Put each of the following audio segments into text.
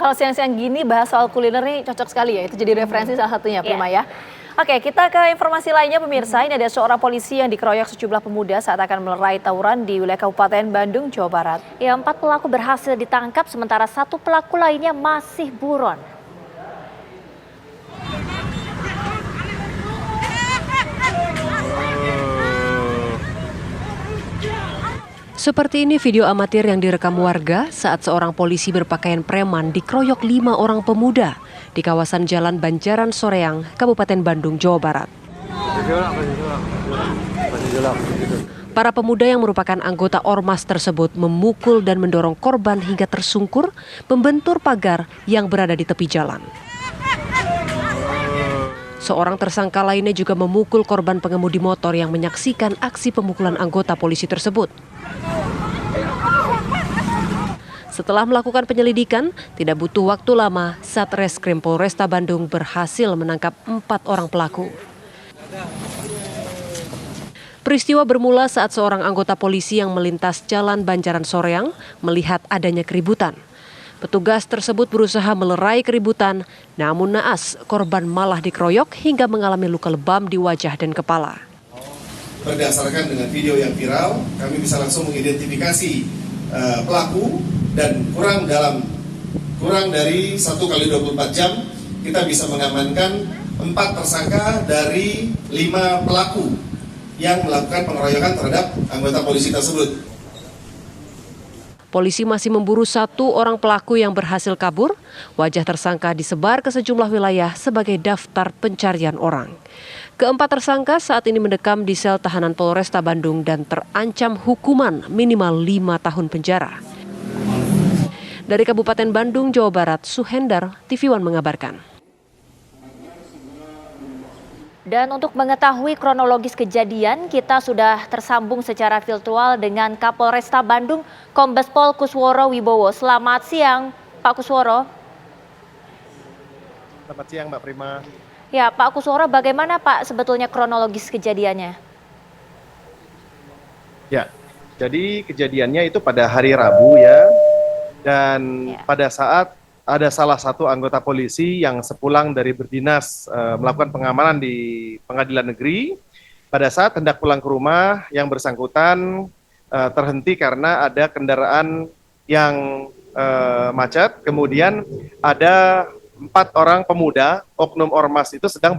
Kalau siang-siang gini bahas soal kuliner nih cocok sekali ya, itu jadi referensi salah satunya Prima ya. Oke, kita ke informasi lainnya pemirsa. Ini ada seorang polisi yang dikeroyok sejumlah pemuda saat akan melerai tawuran di wilayah Kabupaten Bandung, Jawa Barat. Ya, 4 pelaku berhasil ditangkap sementara 1 pelaku lainnya masih buron. Seperti ini video amatir yang direkam warga saat seorang polisi berpakaian preman dikeroyok 5 orang pemuda di kawasan Jalan Banjaran Soreang, Kabupaten Bandung, Jawa Barat. Para pemuda yang merupakan anggota ormas tersebut memukul dan mendorong korban hingga tersungkur, membentur pagar yang berada di tepi jalan. Seorang tersangka lainnya juga memukul korban pengemudi motor yang menyaksikan aksi pemukulan anggota polisi tersebut. Setelah melakukan penyelidikan, tidak butuh waktu lama, Satreskrim Polresta Bandung berhasil menangkap 4 orang pelaku. Peristiwa bermula saat seorang anggota polisi yang melintas Jalan Banjaran Soreang melihat adanya keributan. Petugas tersebut berusaha melerai keributan, namun naas korban malah dikeroyok hingga mengalami luka lebam di wajah dan kepala. Berdasarkan dengan video yang viral, kami bisa langsung mengidentifikasi pelaku dan kurang dari 1 kali 24 jam kita bisa mengamankan 4 tersangka dari 5 pelaku yang melakukan pengeroyokan terhadap anggota polisi tersebut. Polisi masih memburu 1 orang pelaku yang berhasil kabur. Wajah tersangka disebar ke sejumlah wilayah sebagai daftar pencarian orang. Keempat tersangka saat ini mendekam di sel tahanan Polresta Bandung dan terancam hukuman minimal 5 tahun penjara. Dari Kabupaten Bandung, Jawa Barat, Suhendar, TV One mengabarkan. Dan untuk mengetahui kronologis kejadian, kita sudah tersambung secara virtual dengan Kapolresta Bandung, Kombes Pol Kusworo Wibowo. Selamat siang, Pak Kusworo. Selamat siang, Mbak Prima. Ya, Pak Kusworo, bagaimana Pak sebetulnya kronologis kejadiannya? Ya, jadi kejadiannya itu pada hari Rabu ya, dan pada saat ada salah satu anggota polisi yang sepulang dari berdinas melakukan pengamanan di pengadilan negeri. Pada saat hendak pulang ke rumah, yang bersangkutan terhenti karena ada kendaraan yang macet. Kemudian ada 4 orang pemuda, oknum ormas itu sedang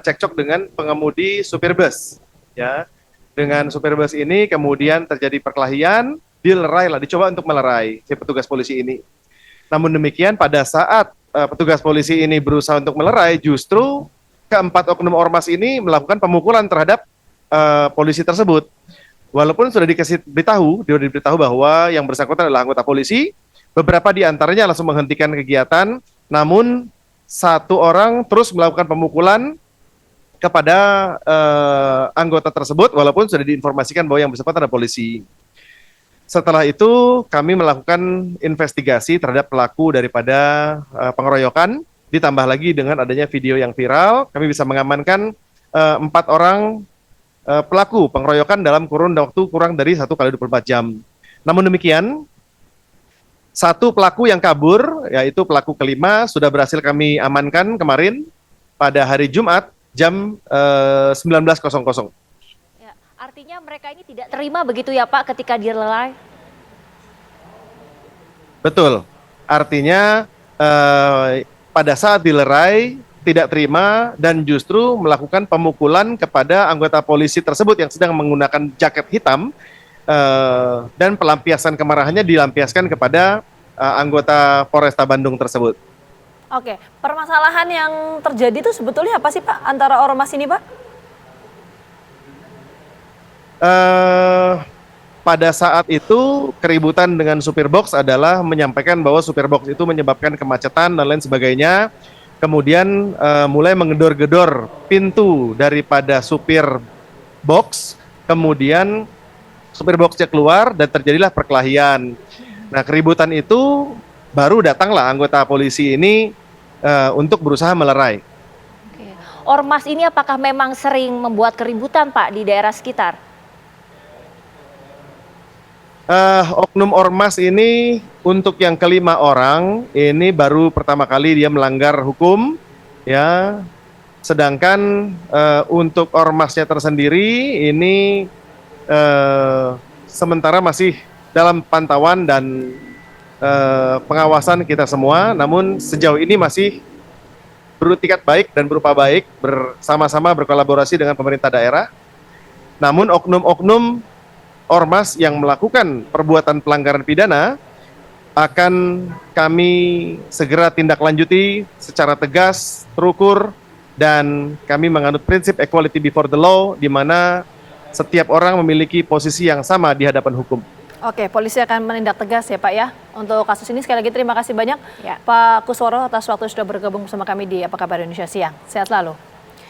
cekcok dengan pengemudi supir bus. Ya, dengan supir bus ini kemudian terjadi perkelahian, dicoba untuk melerai si petugas polisi ini. Namun demikian pada saat petugas polisi ini berusaha untuk melerai, justru keempat oknum ormas ini melakukan pemukulan terhadap polisi tersebut. Walaupun sudah diberitahu bahwa yang bersangkutan adalah anggota polisi, beberapa di antaranya langsung menghentikan kegiatan, namun 1 orang terus melakukan pemukulan kepada anggota tersebut, walaupun sudah diinformasikan bahwa yang bersangkutan adalah polisi. Setelah itu kami melakukan investigasi terhadap pelaku daripada pengeroyokan, ditambah lagi dengan adanya video yang viral, kami bisa mengamankan 4 orang pelaku pengeroyokan dalam kurun waktu kurang dari 1 kali 24 jam. Namun demikian, 1 pelaku yang kabur, yaitu pelaku kelima, sudah berhasil kami amankan kemarin pada hari Jumat jam 19.00. Artinya mereka ini tidak terima begitu ya Pak ketika dilerai? Betul, artinya pada saat dilerai tidak terima dan justru melakukan pemukulan kepada anggota polisi tersebut yang sedang menggunakan jaket hitam dan pelampiasan kemarahannya dilampiaskan kepada anggota Polresta Bandung tersebut. Oke, permasalahan yang terjadi itu sebetulnya apa sih Pak antara ormas ini Pak? Pada saat itu keributan dengan supir box adalah menyampaikan bahwa supir box itu menyebabkan kemacetan dan lain sebagainya. Kemudian mulai menggedor-gedor pintu daripada supir box, kemudian supir boxnya keluar dan terjadilah perkelahian. Nah, keributan itu baru datanglah anggota polisi ini untuk berusaha melerai. Ormas ini apakah memang sering membuat keributan Pak di daerah sekitar? Oknum ormas ini untuk yang kelima orang ini baru pertama kali dia melanggar hukum, ya. Sedangkan untuk ormasnya tersendiri ini sementara masih dalam pantauan dan pengawasan kita semua. Namun sejauh ini masih beretikat baik dan berupa baik, bersama-sama berkolaborasi dengan pemerintah daerah. Namun oknum-oknum ormas yang melakukan perbuatan pelanggaran pidana akan kami segera tindak lanjuti secara tegas, terukur, dan kami menganut prinsip equality before the law, di mana setiap orang memiliki posisi yang sama di hadapan hukum. Oke, polisi akan menindak tegas ya Pak ya untuk kasus ini. Sekali lagi terima kasih banyak Ya. Pak Kusworo atas waktu sudah bergabung bersama kami di Apa Kabar Indonesia Siang. Sehat selalu.